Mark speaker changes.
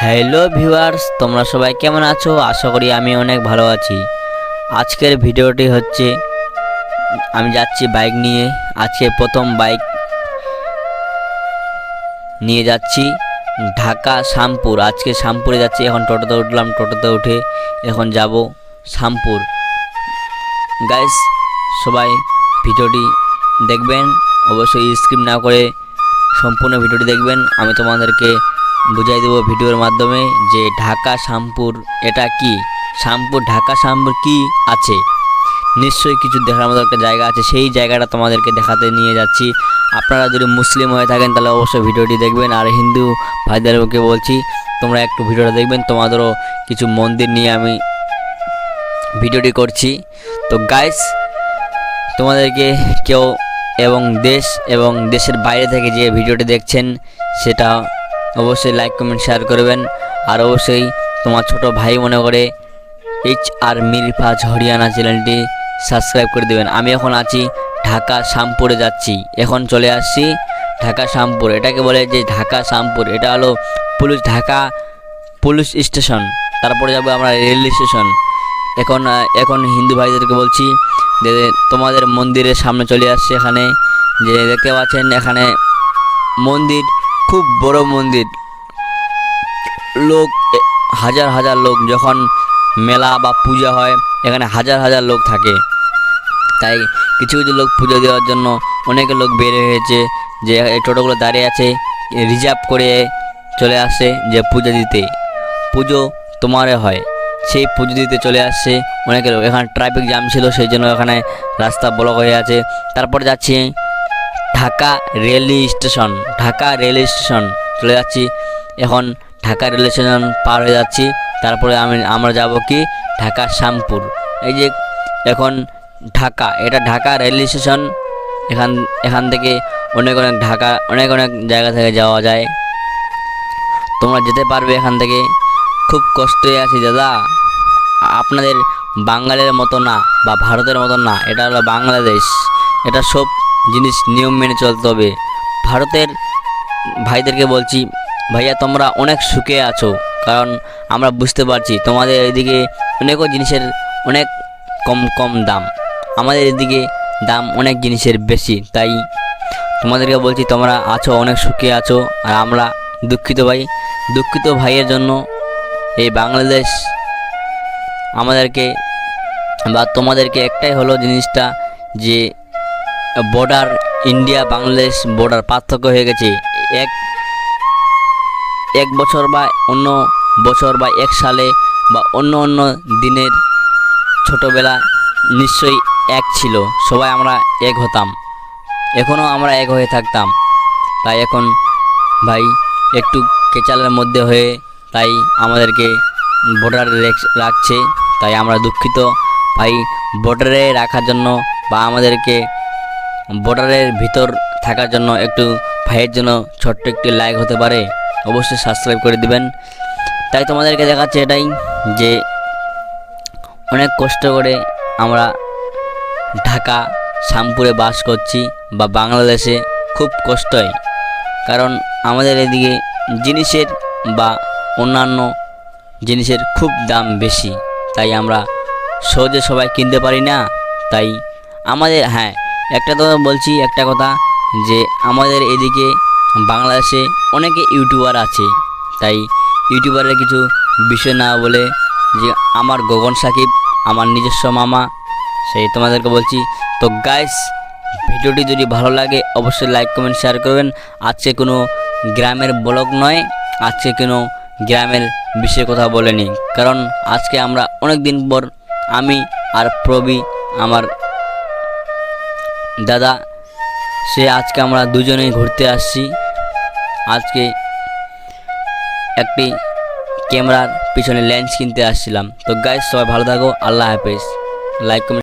Speaker 1: Hello viewers, তোমরা সবাই কেমন আছো? আশা করি আমি অনেক ভালো আছি। আজকের ভিডিওটি হচ্ছে আমি যাচ্ছি বাইক নিয়ে। আজকে প্রথম বাইক নিয়ে যাচ্ছি ঢাকা শ্যামপুর। আজকে শ্যামপুরে যাচ্ছি। এখন টোটোতে উঠলাম, টোটোতে উঠে এখন যাব শ্যামপুর। গাইস, সবাই ভিডিওটি দেখবেন, অবশ্যই স্কিপ না করে সম্পূর্ণ ভিডিওটি দেখবেন। আমি তোমাদেরকে বুঝাই দেব ভিডিওর মাধ্যমে যে ঢাকা শ্যামপুর এটা কি, শ্যামপুর ঢাকা শ্যামপুর কি আছে। নিশ্চয়ই কিছু দেখার মতো একটা জায়গা আছে, সেই জায়গাটা তোমাদেরকে দেখাতে নিয়ে যাচ্ছি। আপনারা যদি মুসলিম হয়ে থাকেন তাহলে অবশ্যই ভিডিওটি দেখবেন, আর হিন্দু ভাইদেরকে বলছি তোমরা একটু ভিডিওটা দেখবেন। তোমাদেরও কিছু মন্দির নিয়ে আমি ভিডিওটি করছি। তো গাইস, তোমাদেরকে কেউ এবং দেশ এবং দেশের বাইরে থেকে যে ভিডিওটি দেখছেন সেটা অবশ্যই লাইক কমেন্ট শেয়ার করবেন। আর অবশ্যই তোমার ছোট ভাই মনে করে HR মিরফাজ হরিয়ানা চ্যানেলটি সাবস্ক্রাইব করে দেবেন। আমি এখন আছি ঢাকা শ্যামপুরে যাচ্ছি। এখন চলে আসছি ঢাকা শ্যামপুর। এটাকে বলে যে ঢাকা শ্যামপুর, এটা হলো ঢাকা পুলিশ স্টেশন। তারপরে যাবো আমরা রেল স্টেশন। এখন হিন্দু ভাইদেরকে বলছি যে তোমাদের মন্দিরের সামনে চলে আসছে। এখানে যে দেখতে পাচ্ছেন, এখানে মন্দির, খুব বড় মন্দির। লোক হাজার হাজার লোক, যখন মেলা বা পূজা হয় এখানে হাজার হাজার লোক থাকে। তাই কিছু কিছু লোক পুজো দেওয়ার জন্য অনেক লোক বের হয়েছে, যে এই টোটোগুলো দাঁড়িয়ে আছে রিজার্ভ করে চলে আসে যে পুজো দিতে। পুজো তোমারে হয়, সেই পুজো দিতে চলে আসছে অনেক লোক। এখানে ট্রাফিক জ্যাম ছিল, সেই জন্য এখানে রাস্তা ব্লক হয়ে আছে। তারপর যাচ্ছি Dhaka rail station. Dhaka rail station চলে যাচ্ছি। এখন ঢাকা রেল স্টেশন পার হয়ে যাচ্ছি। তারপরে আমরা যাব কি ঢাকা শ্যামপুর। এই যে এখন ঢাকা, এটা ঢাকা রেল স্টেশন। এখান থেকে অনেক জায়গা থেকে যাওয়া যায়। তোমরা যেতে পারবে এখান থেকে। খুব কষ্টে আছি দাদা, আপনাদের বাঙালির মতো না বা ভারতের মতো না, এটা হলো বাংলাদেশ। এটা সব জিনিস নিয়ম মেনে চলতে হবে। ভারতের ভাইদেরকে বলছি, ভাইয়া তোমরা অনেক সুখে আছো, কারণ আমরা বুঝতে পারছি তোমাদের এদিকে অনেকও জিনিসের অনেক কম দাম, আমাদের এদিকে দাম অনেক জিনিসের বেশি। তাই তোমাদেরকে বলছি তোমরা আছো, অনেক সুখে আছো। আর আমরা দুঃখিত ভাইয়ের জন্য এই বাংলাদেশ আমাদেরকে বা তোমাদেরকে একটাই হলো জিনিসটা, যে বর্ডার ইন্ডিয়া বাংলাদেশ বর্ডার পার্থক্য হয়ে গেছে। এক বছর বা অন্য বছর বা এক সালে বা অন্য দিনের ছোটোবেলা নিশ্চয়ই এক ছিল, সবাই আমরা এক হতাম, এখনও আমরা এক হয়ে থাকতাম। তাই এখন ভাই একটু কেচালের মধ্যে হয়ে তাই আমাদেরকে বর্ডারে রাখছে। তাই আমরা দুঃখিত ভাই, বর্ডারে রাখার জন্য বা আমাদেরকে বর্ডারের ভিতর থাকার জন্য একটু ভাইয়ের জন্য ছোট্ট একটি লাইক হতে পারে, অবশ্যই সাবস্ক্রাইব করে দিবেন। তাই তোমাদেরকে দেখাচ্ছে এটাই, যে অনেক কষ্ট করে আমরা ঢাকা শ্যামপুরে বাস করছি বা বাংলাদেশে। খুব কষ্টই, কারণ আমাদের এদিকে জিনিসের বা অন্যান্য জিনিসের খুব দাম বেশি। তাই আমরা সহজে সবাই কিনতে পারি না। তাই আমাদের একটা তো বলছি একটা কথা, যে আমাদের এদিকে বাংলাদেশে অনেকে ইউটিউবার আছে। তাই ইউটিউবারের কিছু বিষয় না বলে, যে আমার গগন সাকিব আমার নিজস্ব মামা, সেই তোমাদেরকে বলছি। তো গাইস, ভিডিওটি যদি ভালো লাগে অবশ্যই লাইক কমেন্ট শেয়ার করবেন। আজকে কোনো গ্রামের ব্লগ নয়, আজকে কোনো গ্রামের বিষয়ে কথা বলেনি, কারণ আজকে আমরা অনেক দিন পর, আমি আর প্রবি আমার দাদা, আজকে আমরা দুজনেই ঘুরতে আসছি। আজকে একটি ক্যামেরার পিছনে লেন্স কিনতে আসছিলাম। তো গাইস, সবাই ভালো থাকো, আল্লাহ হাফেজ। Like comment